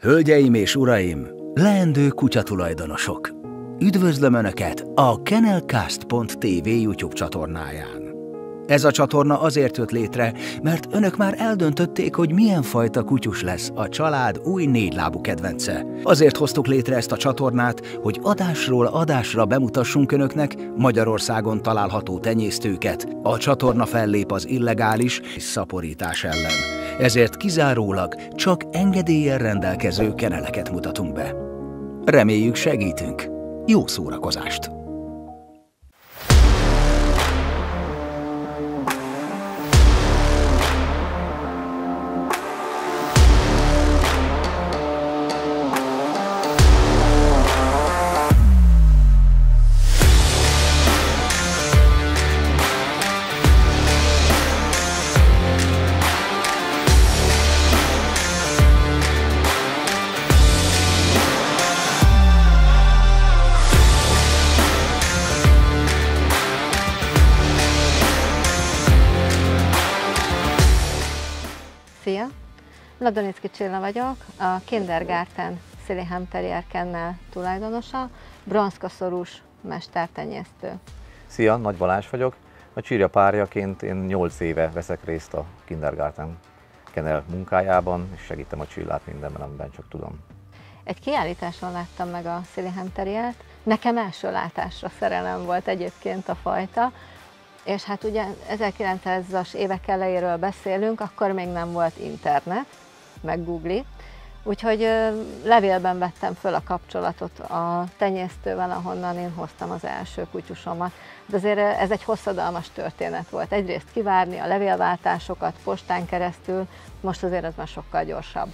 Hölgyeim és uraim, leendő kutyatulajdonosok! Üdvözlöm Önöket a Kennelcast.tv YouTube csatornáján. Ez a csatorna azért jött létre, mert Önök már eldöntötték, hogy milyen fajta kutyus lesz a család új négylábú kedvence. Azért hoztuk létre ezt a csatornát, hogy adásról adásra bemutassunk Önöknek Magyarországon található tenyésztőket. A csatorna fellép az illegális szaporítás ellen. Ezért kizárólag csak engedéllyel rendelkező kenneleket mutatunk be. Reméljük, segítünk. Jó szórakozást! Szia! Ladonicki Csilla vagyok, a Kindergarten Sealyham Terrier Kennel tulajdonosa, bronzkoszorús mestertenyésztő. Szia, Nagy Balázs vagyok. A Csirja párjaként én 8 éve veszek részt a Kindergarten Kennel munkájában, és segítem a Csillát mindenben, amiben csak tudom. Egy kiállításon láttam meg a Sealyham Terriert. Nekem első látásra szerelem volt egyébként a fajta, és hát ugye 1900-as évek elejéről beszélünk, akkor még nem volt internet, meg Google, úgyhogy levélben vettem föl a kapcsolatot a tenyésztővel, ahonnan én hoztam az első kutyusomat. De azért ez egy hosszadalmas történet volt. Egyrészt kivárni a levélváltásokat postán keresztül, most azért ez már sokkal gyorsabb.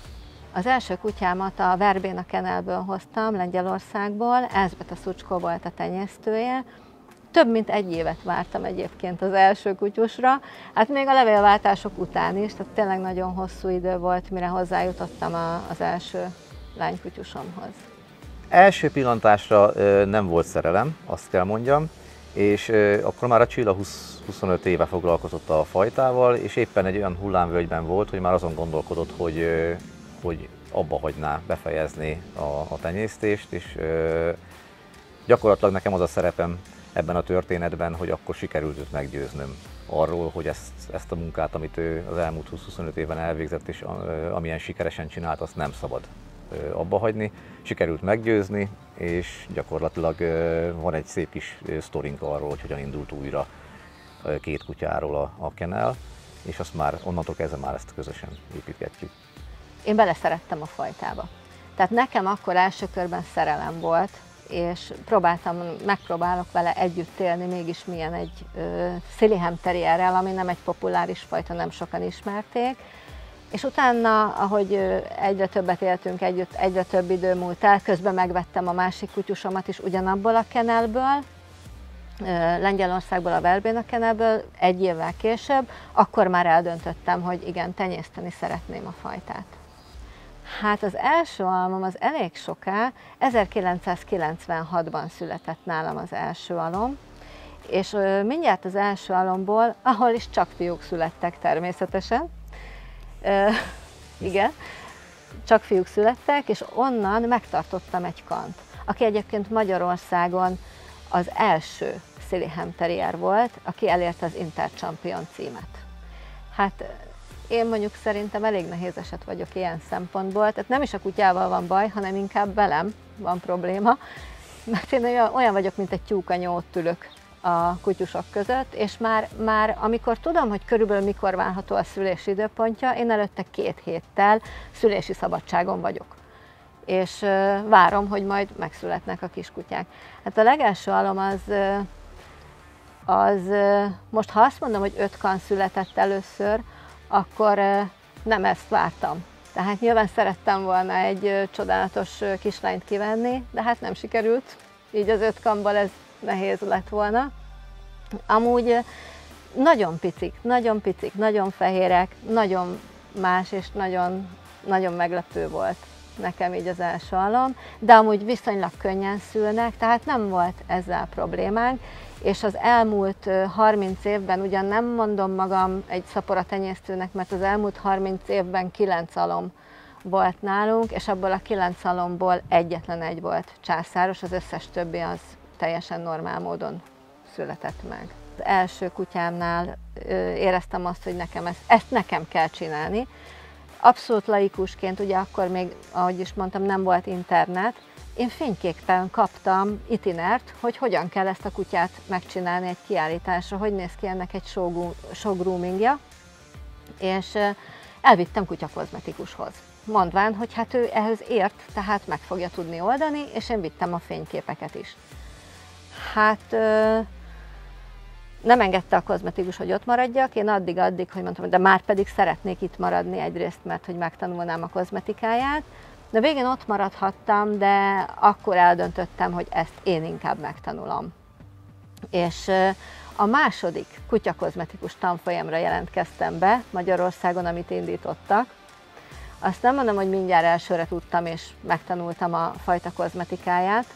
Az első kutyámat a Verbena Kennelből hoztam, Lengyelországból, Elzbieta Szucskó volt a tenyésztője. Több mint egy évet vártam egyébként az első kutyusra, hát még a levélváltások után is, tehát tényleg nagyon hosszú idő volt, mire hozzájutottam az első lánykutyusomhoz. Első pillantásra nem volt szerelem, azt kell mondjam, és akkor már a Csilla 25 éve foglalkozott a fajtával, és éppen egy olyan hullámvölgyben volt, hogy már azon gondolkodott, hogy abba hagyná, befejezni a tenyésztést, és gyakorlatilag nekem az a szerepem ebben a történetben, hogy akkor sikerült őt meggyőznöm arról, hogy ezt a munkát, amit ő az elmúlt 20-25 évben elvégzett, és amilyen sikeresen csinált, azt nem szabad abba hagyni. Sikerült meggyőzni, és gyakorlatilag van egy szép kis sztorink arról, hogy hogyan indult újra két kutyáról a kennel, és azt már onnantól kezdve már ezt közösen építgetjük. Én beleszerettem a fajtába. Tehát nekem akkor első körben szerelem volt, és megpróbálok vele együtt élni, mégis milyen egy Sealyham Terrierrel, ami nem egy populáris fajta, nem sokan ismerték. És utána, ahogy egyre többet éltünk együtt, egyre több idő múlt el, közben megvettem a másik kutyusomat is ugyanabból a kennelből, Lengyelországból, a Verbena Kennelből, egy évvel később, akkor már eldöntöttem, hogy igen, tenyészteni szeretném a fajtát. Hát az első almom az elég soká, 1996-ban született nálam az első alom, és mindjárt az első alomból, ahol is csak fiúk születtek természetesen, igen, csak fiúk születtek, és onnan megtartottam egy kant, aki egyébként Magyarországon az első Sealyham Terrier volt, aki elérte az Interchampion címet. Hát én mondjuk szerintem elég nehéz eset vagyok ilyen szempontból, tehát nem is a kutyával van baj, hanem inkább velem van probléma, mert én olyan vagyok, mint egy tyúkanyó, ott ülök a kutyusok között, és már amikor tudom, hogy körülbelül mikor várható a szülési időpontja, én előtte 2 héttel szülési szabadságon vagyok. És várom, hogy majd megszületnek a kiskutyák. Hát a legelső alom az most ha azt mondom, hogy 5 kan született először, akkor nem ezt vártam. Tehát nyilván szerettem volna egy csodálatos kislányt kivenni, de hát nem sikerült. Így az 5 kanból ez nehéz lett volna. Amúgy nagyon picik, nagyon fehérek, nagyon más és nagyon meglepő volt nekem így az első alom, de amúgy viszonylag könnyen szülnek, tehát nem volt ezzel problémánk, és az elmúlt 30 évben, ugyan nem mondom magam egy szaporatenyésztőnek, mert az elmúlt 30 évben 9 alom volt nálunk, és abból a 9 szalomból egyetlen egy volt császáros, az összes többi az teljesen normál módon született meg. Az első kutyámnál éreztem azt, hogy ezt nekem kell csinálni. Abszolút laikusként, ugye akkor még, ahogy is mondtam, nem volt internet, én fényképpen kaptam itinert, hogy hogyan kell ezt a kutyát megcsinálni egy kiállításra, hogy néz ki ennek egy show groomingja, és elvittem kutyakozmetikushoz. Mondván, hogy hát ő ehhez ért, tehát meg fogja tudni oldani, és én vittem a fényképeket is. Hát nem engedte a kozmetikus, hogy ott maradjak, én addig, hogy mondtam, de már pedig szeretnék itt maradni egyrészt, mert hogy megtanulnám a kozmetikáját. De végén ott maradhattam, de akkor eldöntöttem, hogy ezt én inkább megtanulom. És a második kutyakozmetikus tanfolyamra jelentkeztem be Magyarországon, amit indítottak. Azt nem mondom, hogy mindjárt elsőre tudtam és megtanultam a fajta kozmetikáját,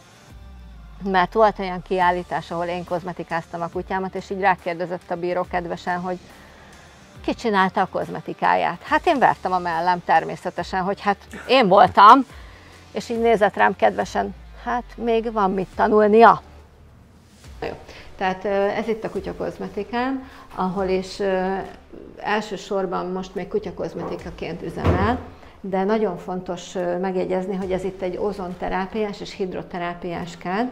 mert volt olyan kiállítás, ahol én kozmetikáztam a kutyámat, és így rákérdezett a bíró kedvesen, hogy ki csinálta a kozmetikáját. Hát én vertem a mellem természetesen, hogy hát én voltam, és így nézett rám kedvesen, hát még van mit tanulnia. Jó. Tehát ez itt a kutyakozmetikám, ahol is elsősorban most még kutyakozmetikaként üzemel, de nagyon fontos megjegyezni, hogy ez itt egy ozonterápiás és hidroterápiás kád,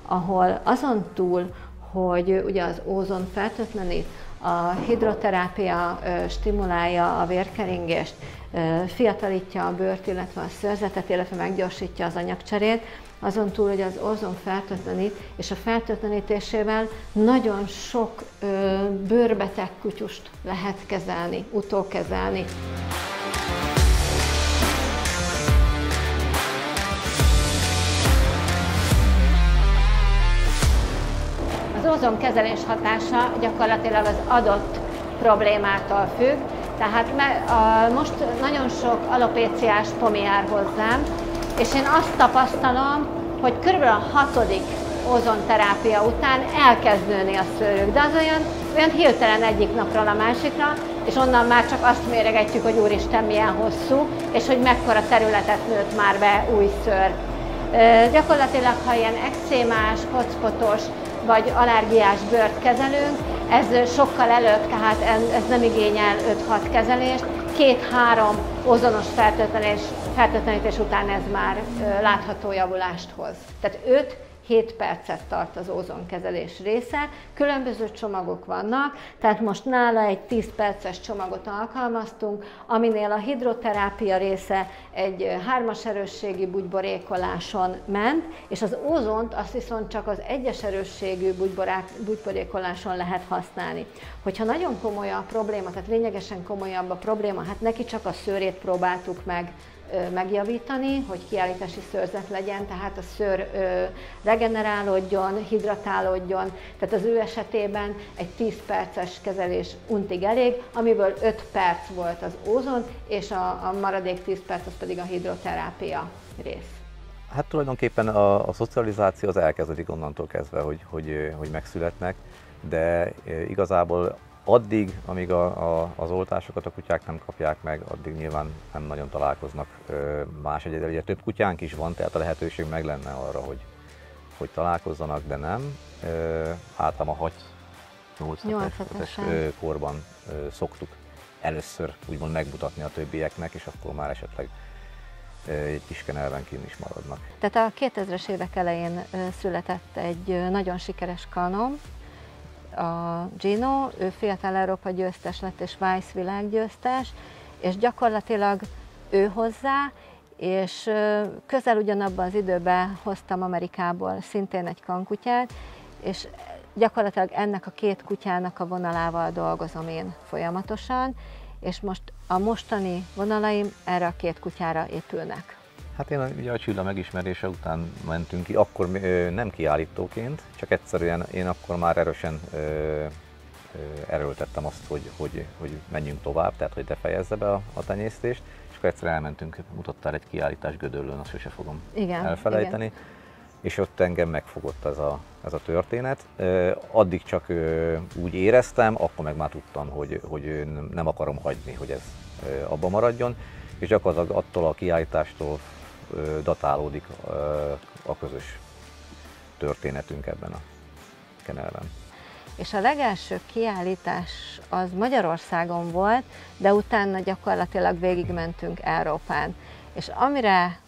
ahol azon túl, hogy ugye az ózon fertőtlenít, a hidroterápia stimulálja a vérkeringést, fiatalítja a bőrt, illetve a szőrzetet, illetve meggyorsítja az anyagcserét, azon túl, hogy az ózon fertőtlenít, és a fertőtlenítésével nagyon sok bőrbeteg kutyust lehet kezelni, utókezelni. Az ózonkezelés hatása gyakorlatilag az adott problémától függ, tehát most nagyon sok alopéciás pomi jár hozzám, és én azt tapasztalom, hogy kb. A 6. ózonterápia után elkezd nőni a szőrük, de az olyan hirtelen egyik napról a másikra, és onnan már csak azt méregetjük, hogy úristen milyen hosszú, és hogy mekkora területet nőtt már be új szőr. Gyakorlatilag, ha ilyen ekcémás, hotspotos vagy allergiás bőrt kezelünk, ez sokkal előbb, tehát ez nem igényel 5-6 kezelést, 2-3 ozonos fertőtlenítés után ez már látható javulást hoz. Tehát 5-7 percet tart az ózonkezelés része, különböző csomagok vannak, tehát most nála egy 10 perces csomagot alkalmaztunk, aminél a hidroterápia része egy 3-as erősségű bugyborékoláson ment, és az ózont azt viszont csak az 1-es erősségű bugyborékoláson lehet használni. Hogyha nagyon komoly a probléma, tehát lényegesen komolyabb a probléma, hát neki csak a szőrét próbáltuk meg megjavítani, hogy kiállítási szőrzet legyen, tehát a szőr regenerálódjon, hidratálódjon, tehát az ő esetében egy 10 perces kezelés untig elég, amiből 5 perc volt az ózon, és a maradék 10 perc az pedig a hidroterápia rész. Hát tulajdonképpen a szocializáció az elkezdődik onnantól kezdve, hogy megszületnek, de igazából addig, amíg az oltásokat a kutyák nem kapják meg, addig nyilván nem nagyon találkoznak más egyedül. Ugye több kutyánk is van, tehát a lehetőség meg lenne arra, hogy találkozzanak, de nem. Általában 6-8 hetes korban szoktuk először úgymond megmutatni a többieknek, és akkor már esetleg egy kis kenelben kint is maradnak. Tehát a 2000-es évek elején született egy nagyon sikeres kanom, a Gino, ő fiatal Európa győztes lett és Weiss világgyőztes, és gyakorlatilag ő hozzá, és közel ugyanabban az időben hoztam Amerikából szintén egy kankutyát, és gyakorlatilag ennek a 2 kutyának a vonalával dolgozom én folyamatosan, és most a mostani vonalaim erre a 2 kutyára épülnek. Hát én ugye a Csilla megismerése után mentünk ki, akkor nem kiállítóként, csak egyszerűen én akkor már erősen erőltettem azt, hogy menjünk tovább, tehát hogy befejezze be a tenyésztést, és akkor egyszer elmentünk, mutattál egy kiállítás Gödöllőn, azt sose fogom elfelejteni, igen. És ott engem megfogott ez a történet. Addig csak úgy éreztem, akkor meg már tudtam, hogy nem akarom hagyni, hogy ez abba maradjon. és gyakorlatilag attól a kiállítástól datálódik a közös történetünk ebben a kennelben. És a legelső kiállítás az Magyarországon volt, de utána gyakorlatilag végigmentünk Európán. És amire,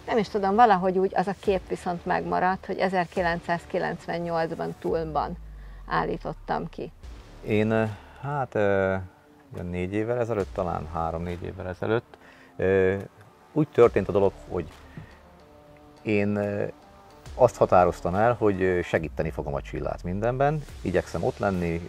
nem is tudom, valahogy úgy az a kép viszont megmaradt, hogy 1998-ban Thulban állítottam ki. Én hát 4 évvel ezelőtt, talán 3-4 évvel ezelőtt úgy történt a dolog, hogy én azt határoztam el, hogy segíteni fogom a Csillát mindenben, igyekszem ott lenni,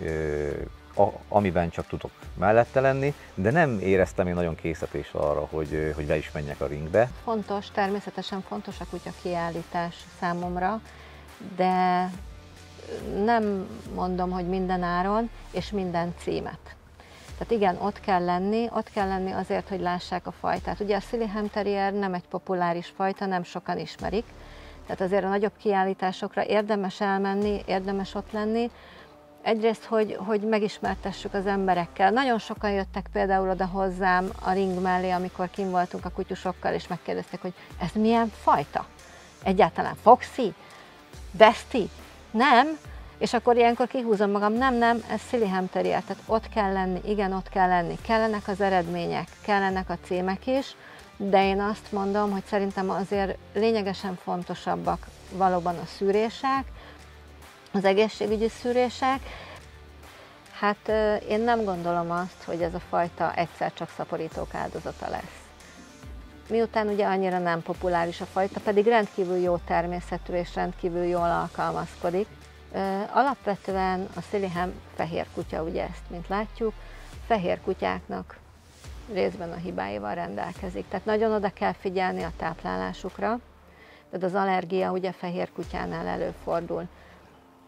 amiben csak tudok mellette lenni, de nem éreztem én nagyon készítést arra, hogy be is menjek a ringbe. Fontos, természetesen fontos a kutya kiállítás számomra, de nem mondom, hogy minden áron és minden címet. Tehát igen, ott kell lenni azért, hogy lássák a fajtát. Ugye a Sealyham Terrier nem egy populáris fajta, nem sokan ismerik, tehát azért a nagyobb kiállításokra érdemes elmenni, érdemes ott lenni. Egyrészt, hogy megismertessük az emberekkel. Nagyon sokan jöttek például oda hozzám a ring mellé, amikor kint voltunk a kutyusokkal, és megkérdezték, hogy ez milyen fajta? Egyáltalán Foxy? Besti? Nem? És akkor ilyenkor kihúzom magam, nem, ez Sealyham Terrier, tehát ott kell lenni, igen, ott kell lenni. Kellenek az eredmények, kellenek a címek is, de én azt mondom, hogy szerintem azért lényegesen fontosabbak valóban a szűrések, az egészségügyi szűrések. Hát én nem gondolom azt, hogy ez a fajta egyszer csak szaporítók áldozata lesz. Miután ugye annyira nem populáris a fajta, pedig rendkívül jó természetű és rendkívül jól alkalmazkodik. Alapvetően a Sealyham fehér kutya, ugye ezt, mint látjuk, fehér kutyáknak részben a hibáival rendelkezik. Tehát nagyon oda kell figyelni a táplálásukra, de az allergia ugye fehér kutyánál előfordul.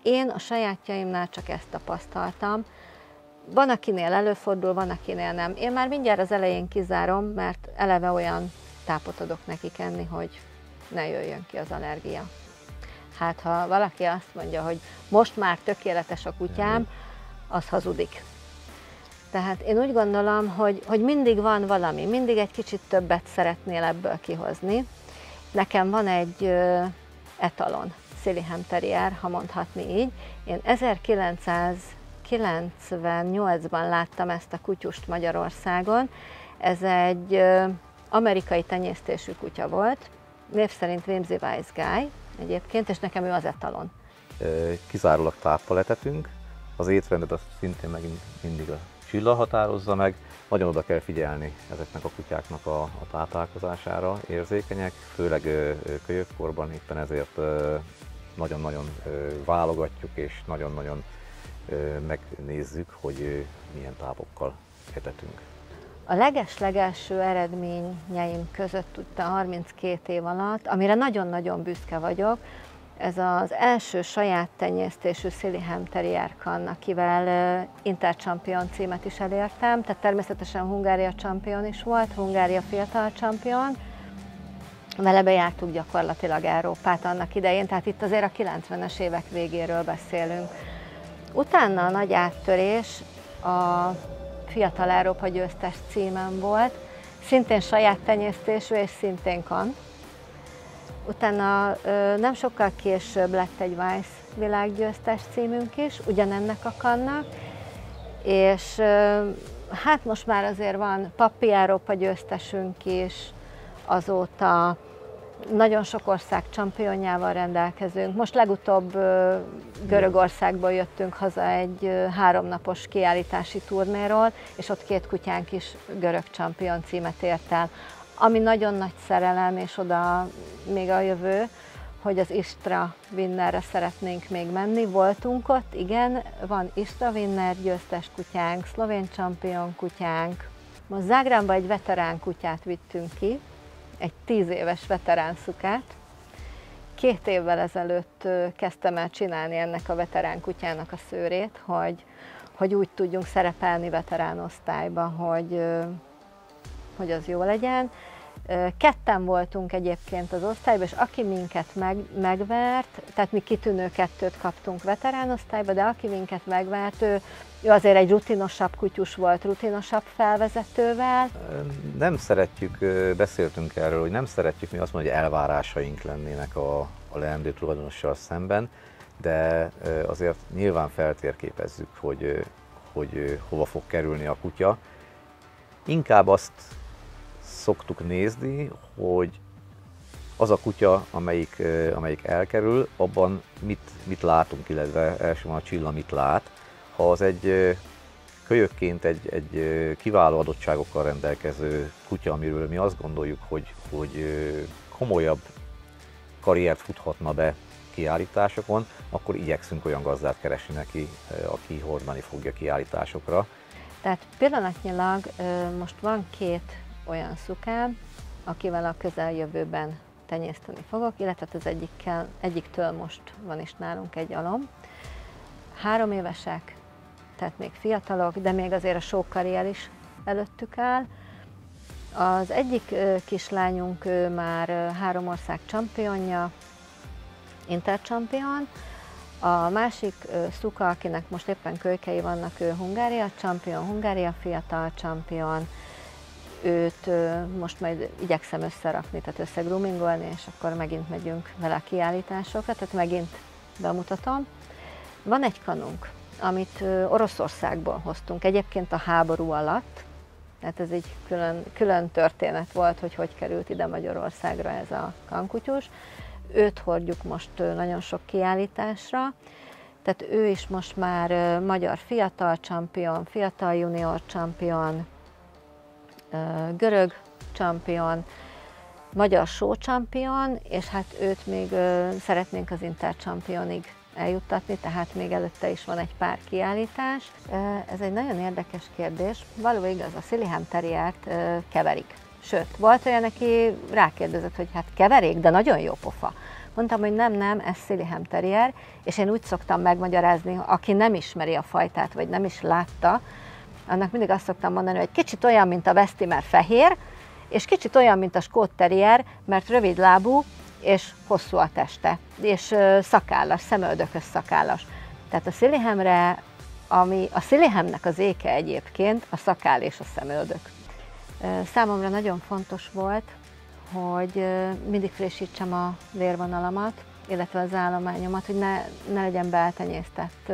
Én a sajátjaimnál csak ezt tapasztaltam. Van, akinél előfordul, van, akinél nem. Én már mindjárt az elején kizárom, mert eleve olyan tápot adok nekik enni, hogy ne jöjjön ki az allergia. Hát ha valaki azt mondja, hogy most már tökéletes a kutyám, az hazudik. Tehát én úgy gondolom, hogy mindig van valami, mindig egy kicsit többet szeretnél ebből kihozni. Nekem van egy etalon, Sealyham Terrier, ha mondhatni így. Én 1998-ban láttam ezt a kutyust Magyarországon. Ez egy amerikai tenyésztésű kutya volt, név szerint Whimsy Wise Guy egyébként, és nekem ő az etalon. Kizárólag táppal etetünk, az étrendet azt szintén megint mindig a Csilla határozza meg. Nagyon oda kell figyelni ezeknek a kutyáknak a táplálkozására, érzékenyek, főleg kölyökkorban, éppen ezért nagyon-nagyon válogatjuk és nagyon-nagyon megnézzük, hogy milyen tápokkal etetünk. A leges-legelső eredményeim között a 32 év alatt, amire nagyon-nagyon büszke vagyok, ez az első saját tenyésztésű Sealyham Terrier kann, akivel Interchampion címet is elértem, tehát természetesen Hungária Champion is volt, Hungária fiatal champion. Vele bejártuk gyakorlatilag Európát annak idején, tehát itt azért a 90-es évek végéről beszélünk. Utána a nagy áttörés a Fiatal Európa győztes címem volt, szintén saját tenyésztésű és szintén kann. Utána nem sokkal később lett egy Weiss világgyőztes címünk is, ugyanennek a kannak, és hát most már azért van Pappi Európa győztesünk is, azóta nagyon sok ország championjával rendelkezünk. Most legutóbb Görögországból jöttünk haza egy 3 napos kiállítási turnéról, és ott 2 kutyánk is görög champion címet ért el. Ami nagyon nagy szerelem, és oda még a jövő, hogy az Istra Winnerre szeretnénk még menni. Voltunk ott, igen, van Istra Winner győztes kutyánk, szlovén champion kutyánk. Most Zágrámba egy veterán kutyát vittünk ki, egy 10 éves veterán szukát. 2 évvel ezelőtt kezdtem el csinálni ennek a veterán kutyának a szőrét, hogy úgy tudjunk szerepelni veterán osztályba, hogy az jó legyen. Ketten voltunk egyébként az osztályban, és aki minket megvert, tehát mi kitűnő 2-t kaptunk veteránosztályba, de aki minket megvert, ő azért egy rutinosabb kutyus volt, rutinosabb felvezetővel. Nem szeretjük, beszéltünk erről, hogy nem szeretjük mi azt mondani, hogy elvárásaink lennének a leendő tulajdonossal szemben, de azért nyilván feltérképezzük, hogy hova fog kerülni a kutya. Inkább azt szoktuk nézni, hogy az a kutya, amelyik elkerül, abban mit látunk, illetve elsősorban a Csilla mit lát. Ha az egy kölyökként egy kiváló adottságokkal rendelkező kutya, amiről mi azt gondoljuk, hogy komolyabb karriert futhatna be kiállításokon, akkor igyekszünk olyan gazdát keresni neki, aki hordani fogja kiállításokra. Tehát pillanatnyilag most van 2 olyan szukám, akivel a közeljövőben tenyészteni fogok, illetve az egyiktől most van is nálunk egy alom. 3 évesek, tehát még fiatalok, de még azért a sókarrier is előttük áll. Az egyik kislányunk már 3 ország csampionja, intercsampion, a másik szuka, akinek most éppen kölykei vannak, ő Hungária csampion, Hungária fiatal csampion. Őt most majd igyekszem összerakni, tehát összegroomingolni, és akkor megint megyünk vele a kiállításokra, tehát megint bemutatom. Van egy kanunk, amit Oroszországból hoztunk, egyébként a háború alatt, tehát ez egy külön történet volt, hogy került ide Magyarországra ez a kankutyus. Őt hordjuk most nagyon sok kiállításra, tehát ő is most már magyar fiatal csampion, fiatal junior csampion, görög csampion, magyar show csampion, és hát őt még szeretnénk az intercsampionig eljuttatni, tehát még előtte is van egy pár kiállítás. Ez egy nagyon érdekes kérdés. Való igaz, a Sealyham Terriert keverik. Sőt, volt olyan, aki rákérdezett, hogy hát keverik, de nagyon jó pofa. Mondtam, hogy nem, ez Sealyham Terrier, és én úgy szoktam megmagyarázni, aki nem ismeri a fajtát, vagy nem is látta, annak mindig azt szoktam mondani, hogy kicsit olyan, mint a Westie, mert fehér, és kicsit olyan, mint a Scott Terrier, mert rövid lábú, és hosszú a teste, és szakállas, szemöldökös szakállas. Tehát a Sealyhamre, ami a Sealyhamnek az éke egyébként, a szakál és a szemöldök. Számomra nagyon fontos volt, hogy mindig frissítsem a vérvonalamat, illetve az állományomat, hogy ne legyen beeltenyésztett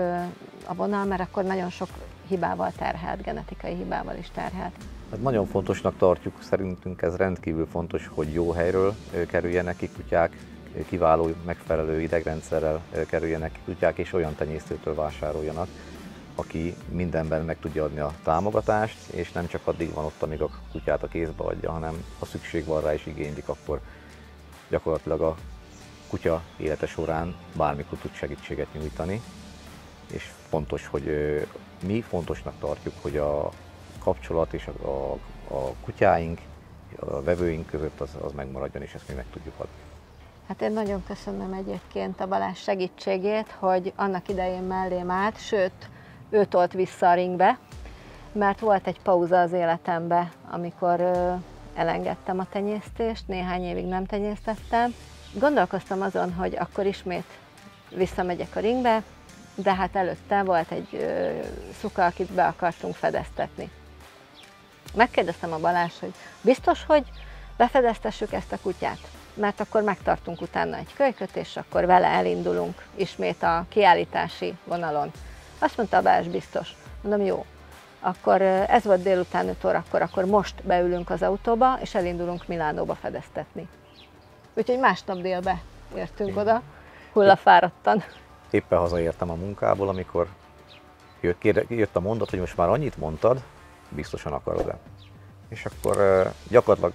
a vonal, mert akkor nagyon sok hibával terhelt, genetikai hibával is terhelt. Hát nagyon fontosnak tartjuk, szerintünk ez rendkívül fontos, hogy jó helyről kerüljenek ki kutyák, kiváló, megfelelő idegrendszerrel kerüljenek ki kutyák, és olyan tenyésztőtől vásároljanak, aki mindenben meg tudja adni a támogatást, és nem csak addig van ott, amíg a kutyát a kézbe adja, hanem ha szükség van rá és igénylik, akkor gyakorlatilag a kutya élete során bármikor tud segítséget nyújtani. És fontos, hogy mi fontosnak tartjuk, hogy a kapcsolat és a kutyáink, a vevőink között az megmaradjon, és ezt mi meg tudjuk adni. Hát én nagyon köszönöm egyébként a Balázs segítségét, hogy annak idején mellém állt, sőt, ő tolt vissza a ringbe, mert volt egy pauza az életembe, amikor elengedtem a tenyésztést, néhány évig nem tenyésztettem. Gondolkoztam azon, hogy akkor ismét visszamegyek a ringbe, de hát előtte volt egy szuka, akit be akartunk fedeztetni. Megkérdeztem a Balást, hogy biztos, hogy befedeztessük ezt a kutyát? Mert akkor megtartunk utána egy kölyköt, és akkor vele elindulunk ismét a kiállítási vonalon. Azt mondta a Balázs, biztos. Mondom, jó. Akkor ez volt délután 5 órakor, akkor most beülünk az autóba, és elindulunk Milánóba fedeztetni. Úgyhogy másnap délbe értünk oda, hullafáradtan. Éppen hazaértem a munkából, amikor jött a mondat, hogy most már annyit mondtad, biztosan akarod-e. És akkor gyakorlatilag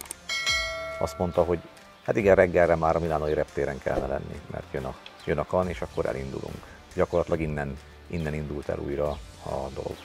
azt mondta, hogy hát igen, reggelre már a milánói reptéren kellene lenni, mert jön a kan, és akkor elindulunk. Gyakorlatilag innen indult el újra a dolog.